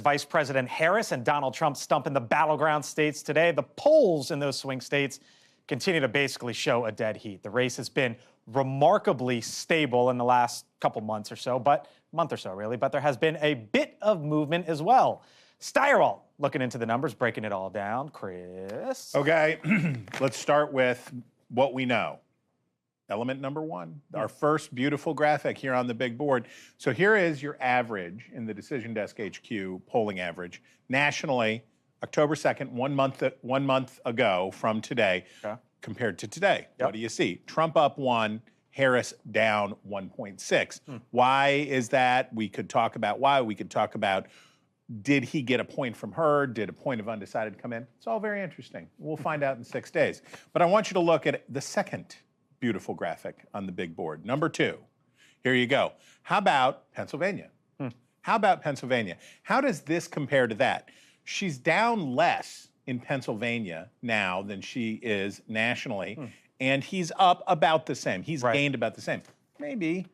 as Vice President Harris and Donald Trump stump in the battleground states today. The polls in those swing states continue to basically show a dead heat. The race has been remarkably stable in the last couple months or so, but there has been a bit of movement as well. Stirewalt looking into the numbers, breaking it all down. Chris? Okay, let's start with what we know. Element number one, our first beautiful graphic here on the big board. So here is your average in the Decision Desk HQ polling average. Nationally, October 2nd, 1 month ago from today, compared to today. Yep. What do you see? Trump up 1, Harris down 1.6. Why is that? We could talk about why. We could talk about, did he get a point from her? Did a point of undecided come in? It's all very interesting. We'll find out in 6 days. But I want you to look at the second beautiful graphic on the big board. Number 2, here you go. How about Pennsylvania? How about Pennsylvania? How does this compare to that? She's down less in Pennsylvania now than she is nationally, and he's up about the same. He's gained about the same. Maybe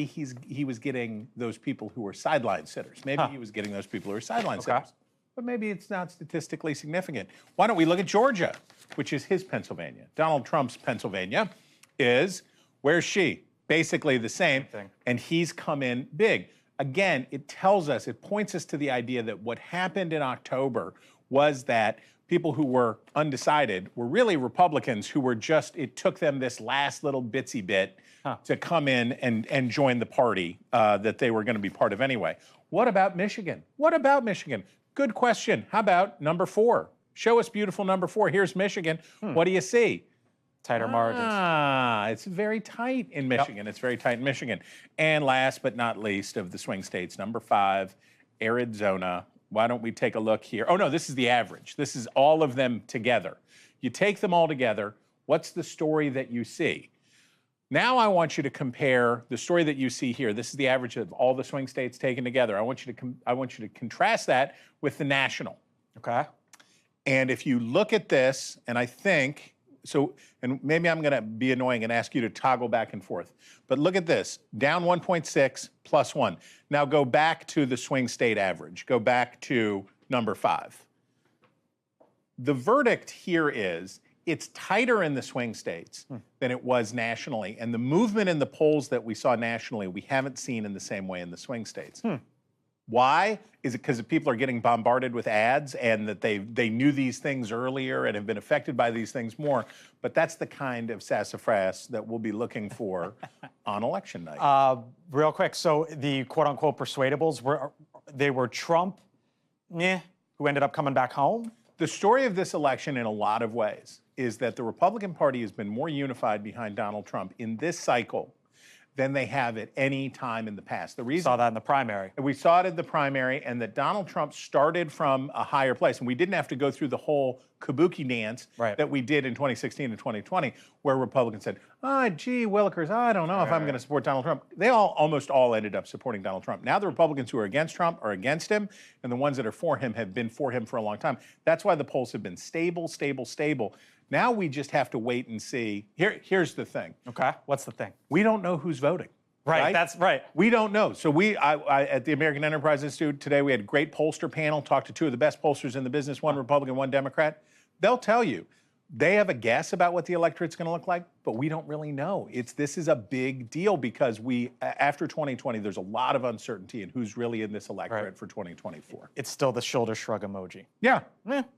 he was getting those people who were sideline sitters. Maybe he was getting those people who were sideline sitters. But maybe it's not statistically significant. Why don't we look at Georgia, which is his Pennsylvania? Donald Trump's Pennsylvania is, where's she? Basically the same, and he's come in big. Again, it tells us, it points us to the idea that what happened in October was that people who were undecided were really Republicans who were just, it took them this last little bitsy bit to come in and join the party that they were going to be part of anyway. What about Michigan? What about Michigan? Good question. How about number 4? Show us beautiful number 4. Here's Michigan. What do you see? Tighter margins. It's very tight in Michigan. It's very tight in Michigan. And last but not least of the swing states, number 5, Arizona. Why don't we take a look here? Oh, no, this is the average. This is all of them together. You take them all together, what's the story that you see? Now I want you to compare the story that you see here. This is the average of all the swing states taken together. I want you to contrast that with the national. Okay. And if you look at this, and I think, so, and maybe I'm going to be annoying and ask you to toggle back and forth. But look at this, down 1.6, plus 1. Now go back to the swing state average. Go back to number 5. The verdict here is, it's tighter in the swing states than it was nationally. And the movement in the polls that we saw nationally, we haven't seen in the same way in the swing states. Why? Is it because people are getting bombarded with ads and that they knew these things earlier and have been affected by these things more? But that's the kind of sassafras that we'll be looking for on election night. Real quick, so the quote-unquote persuadables, they were Trump, who ended up coming back home? The story of this election in a lot of ways is that the Republican Party has been more unified behind Donald Trump in this cycle than they have at any time in the past. The reason saw that in the primary. We saw it in the primary, and that Donald Trump started from a higher place, and we didn't have to go through the whole kabuki dance that we did in 2016 and 2020, where Republicans said, gee willikers, I don't know if I'm going to support Donald Trump. They almost all ended up supporting Donald Trump. Now the Republicans who are against Trump are against him, and the ones that are for him have been for him for a long time. That's why the polls have been stable, stable, stable. Now we just have to wait and see. Here's the thing. Okay, what's the thing? We don't know who's voting. Right, that's right. We don't know. So at the American Enterprise Institute today, we had a great pollster panel, talked to 2 of the best pollsters in the business, 1 Republican, 1 Democrat. They'll tell you, they have a guess about what the electorate's going to look like, but we don't really know. This is a big deal because after 2020, there's a lot of uncertainty in who's really in this electorate for 2024. It's still the shoulder shrug emoji. Yeah.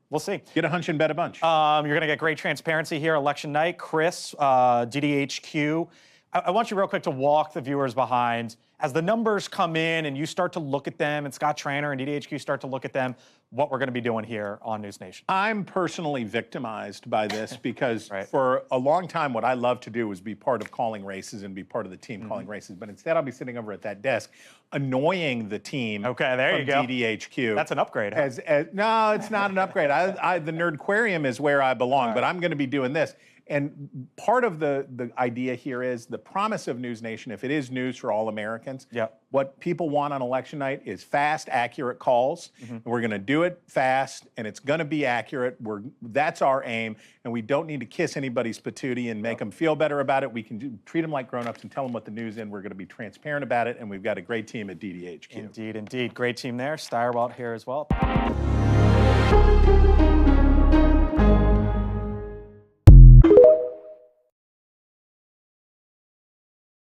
We'll see. Get a hunch and bet a bunch. You're going to get great transparency here, election night. Chris, DDHQ. I want you real quick to walk the viewers behind as the numbers come in and you start to look at them, and Scott Trainer and DDHQ start to look at them, what we're going to be doing here on NewsNation. I'm personally victimized by this because for a long time, what I love to do is be part of calling races and be part of the team calling races. But instead, I'll be sitting over at that desk, annoying the team. Okay, there you go. DDHQ. That's an upgrade. Huh? No, it's not an upgrade. The Nerdquarium is where I belong, but I'm going to be doing this. And part of the idea here is the promise of News Nation, if it is news for all Americans, what people want on election night is fast, accurate calls. And we're going to do it fast, and it's going to be accurate. That's our aim, and we don't need to kiss anybody's patootie and make them feel better about it. We can treat them like grown-ups and tell them what the news is. We're going to be transparent about it, and we've got a great team at DDHQ. Indeed, indeed. Great team there. Stirewalt here as well.